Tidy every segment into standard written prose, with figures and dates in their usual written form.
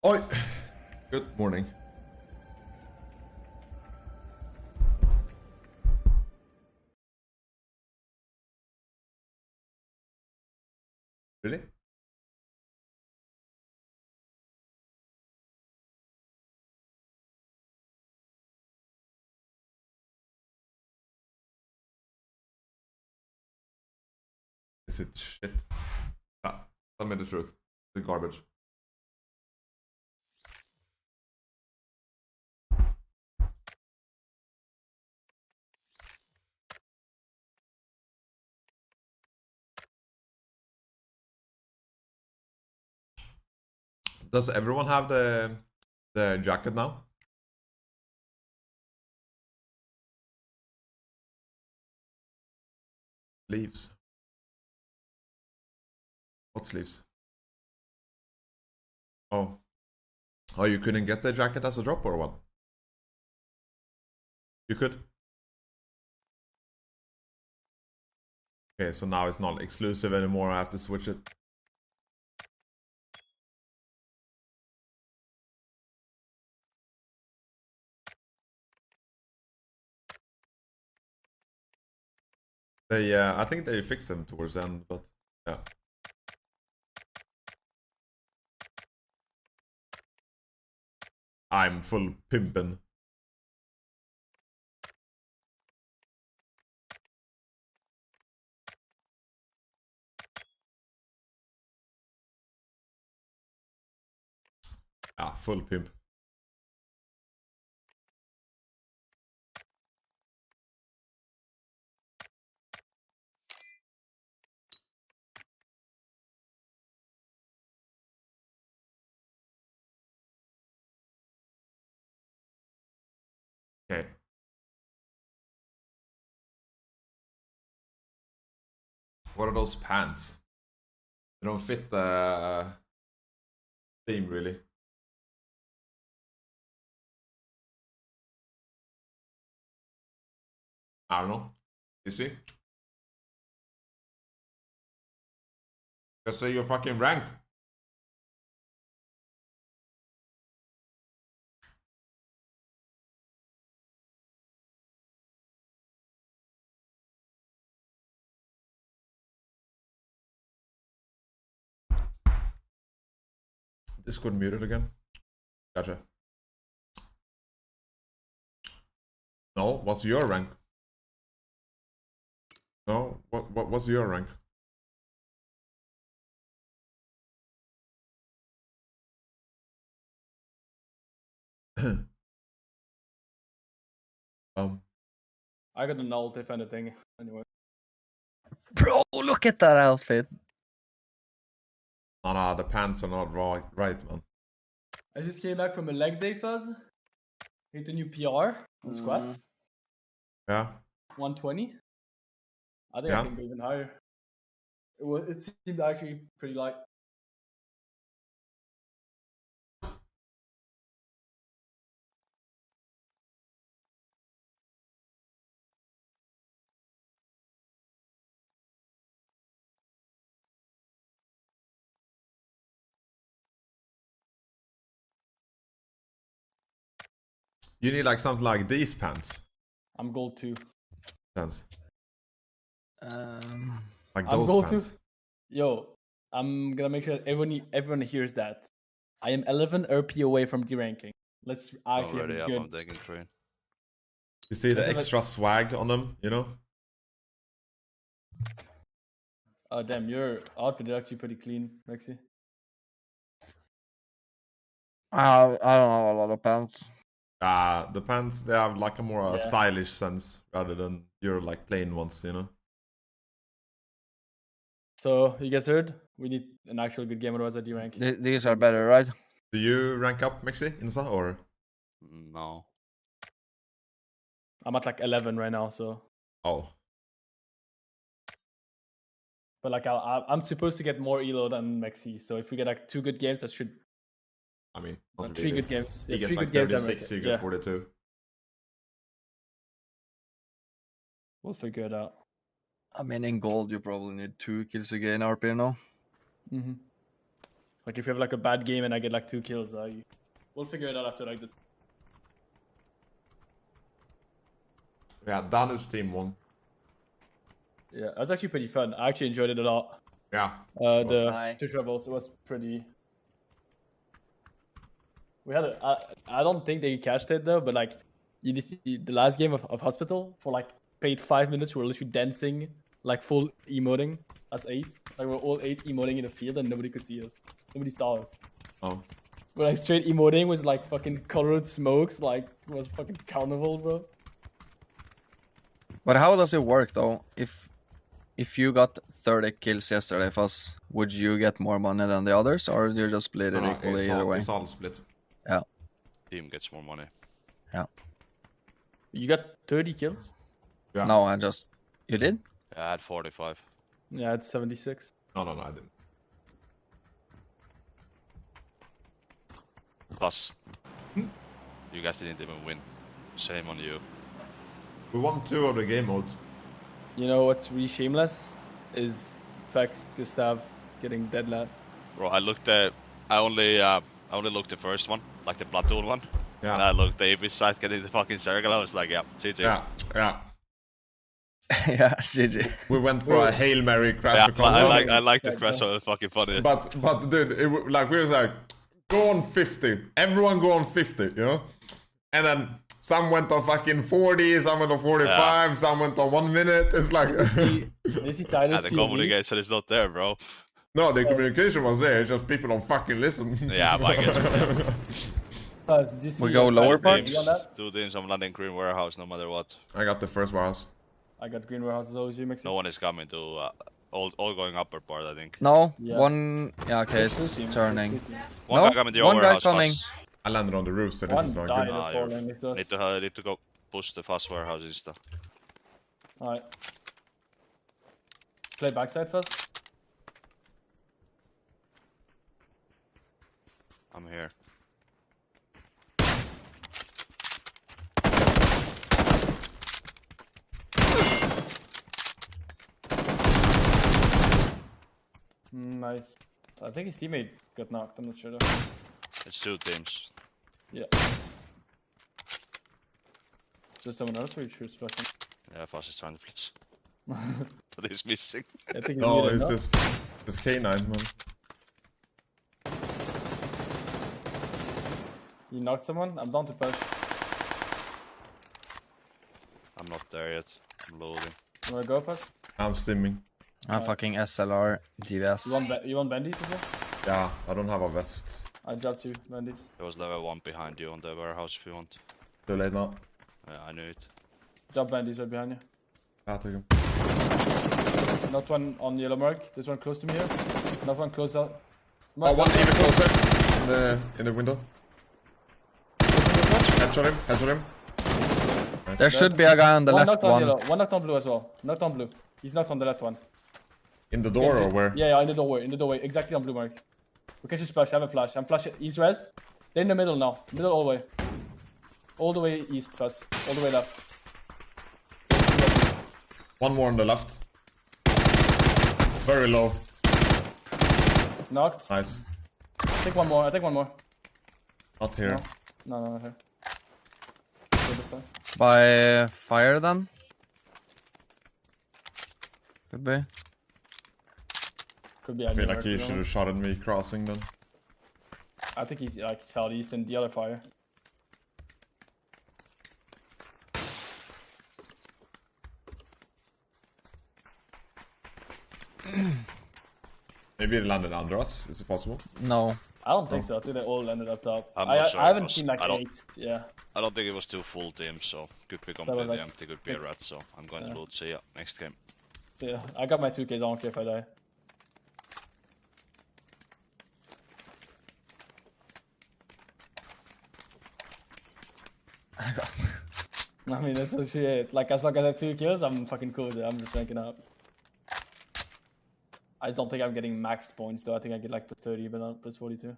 Oi! Good morning. Really? Is it shit? Ah, tell me the truth. Is it garbage? Does everyone have the jacket now? Sleeves. What sleeves? Oh. Oh, you couldn't get the jacket as a drop or what? You could? Okay, so now it's not exclusive anymore. I have to switch it. They, I think they fixed them towards the end, but yeah. I'm full pimpin'. Ah, full pimp. Okay. What are those pants? They don't fit the theme really. I don't know. You see? Just say your fucking rank. Discord muted again. Gotcha. No, what's your rank? No, what's your rank? I got an ult if anything. Anyway. Bro, look at that outfit. Nah, the pants are not right, man. I just came back from a leg day, Fuzz. Hit a new PR on squats. Yeah. 120. I think I can go even higher. It seemed actually pretty light. You need like something like these pants. I'm gold 2. Pants. Like I'm those gold pants. 2. Yo, I'm gonna make sure everyone hears that. I am 11 RP away from deranking. Let's actually have a good. I'm digging train. You see the extra swag on them, you know? Oh damn, your outfit is actually pretty clean, Rexy. I don't have a lot of pants. The pants, they have like a more stylish sense rather than your like plain ones, you know? So, you guys heard? We need an actual good game, otherwise I derank. These are better, right? Do you rank up, Mexi, Insta, or? No. I'm at like 11 right now, so. Oh. But like I'm supposed to get more elo than Mexi, so if we get like 2 good games, that should. I mean, 3 good games. He Yeah, gets 3 like good games. 36, you get 42. We'll figure it out. I mean, in gold, you probably need 2 kills to gain RP now. Mm-hmm. Like if you have like a bad game and I get like 2 kills, we'll figure it out after like the. Yeah, Danu's team won. Yeah, that's actually pretty fun. I actually enjoyed it a lot. Yeah. The nice. 2 travels, it was pretty. We had I don't think they catched it though, but like you did see the last game of Hospital for like paid 5 minutes. We were literally dancing, like full emoting as 8. Like we're all 8 emoting in the field and nobody could see us. Nobody saw us. Oh. But like straight emoting was like fucking colored smokes, like it was fucking carnival, bro. But how does it work though? If you got 30 kills yesterday, Fuss, would you get more money than the others, or do you just split it equally either way? It's all split. Yeah. Team gets more money. Yeah. You got 30 kills? Yeah. No, you did? Yeah, I had 45. Yeah, it's 76. No, I didn't. Plus, you guys didn't even win. Shame on you. We won 2 of the game modes. You know what's really shameless? Is Fex Gustav getting dead last. Bro, I only looked the first one, like the platoon one. Yeah. And I looked the Avis side getting the fucking circle. I was like, yeah, GG. Yeah. Yeah, GG. We went for a Hail Mary crash. Yeah, I like the crash. So it was fucking funny. But dude, like we was like, go on 50. Everyone go on 50, you know? And then some went on fucking 40, some went on 45, some went on 1 minute. It's like This is Tyler's the communication is not there, bro. no, the communication was there. It's just people don't fucking listen. Yeah, but I guess We go lower part? teams, 2 teams. I'm landing green warehouse no matter what. I got the first warehouse. I got green warehouses always you mix. No one is coming to all going upper part, I think. No, Yeah. one. Yeah, okay, it's turning. One No, guy coming to your one guy warehouse. coming. Fuzz. I landed on the roof, so this One is not died good. Ah, of you're- falling with us. Need to go push the fast warehouse insta. Alright. Play backside first. I'm here. Nice. I think his teammate got knocked. I'm not sure though. It's 2 teams. Yeah. Just someone else or you choose fucking. Yeah, Fuzz is trying to flex. But he's missing. I think he's No, muted, it's no? just this K9, man. You knocked someone? I'm down to push. I'm not there yet. I'm loading. You wanna go first? I'm stimming. I'm fucking SLR DVS. You want bandits as well? Yeah, I don't have a vest. I dropped 2 bandits. There was level 1 behind you on the warehouse if you want. Too late now. Yeah, I knew it. Drop bandits right behind you. I took him. Not one on yellow mark. This one close to me here. Not one close out. Oh, one even closer. In the window. Headshot him. Nice. There should be a guy on the One left knocked on one. yellow. One knocked on blue as well. Knocked on blue. He's knocked on the left one. In the door or where? Yeah, in the doorway. In the doorway. Exactly on blue mark. We can just flash. I have a flash. I'm flashing. He's rest. They're in the middle now. Middle all the way. All the way east, Trust. All the way left. One more on the left. Very low. Knocked. Nice. I take one more. Not here. No, not here. Go this way. By fire then? Could be. Could be. I feel anywhere, like to he be should have honest. shot at me crossing then. I think he's like southeast and the other fire. Maybe it landed under us. Is it possible? No. I don't think so. I think they all ended up top. I'm not sure I haven't because seen like I don't- 8. Yeah. I don't think it was 2 full teams, so could be was completely like empty, could be a 6. rat, so I'm going to loot. See ya next game. So yeah, I got my 2Ks. I don't care if I die. I mean, that's literally it. Like, as long as I have 2 kills, I'm fucking cool with it. I'm just ranking up. I don't think I'm getting max points, though. I think I get like plus 30, but not plus 42.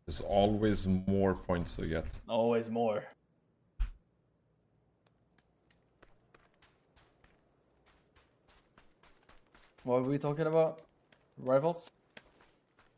There's always more points to get. Always more. What were we talking about? Rivals.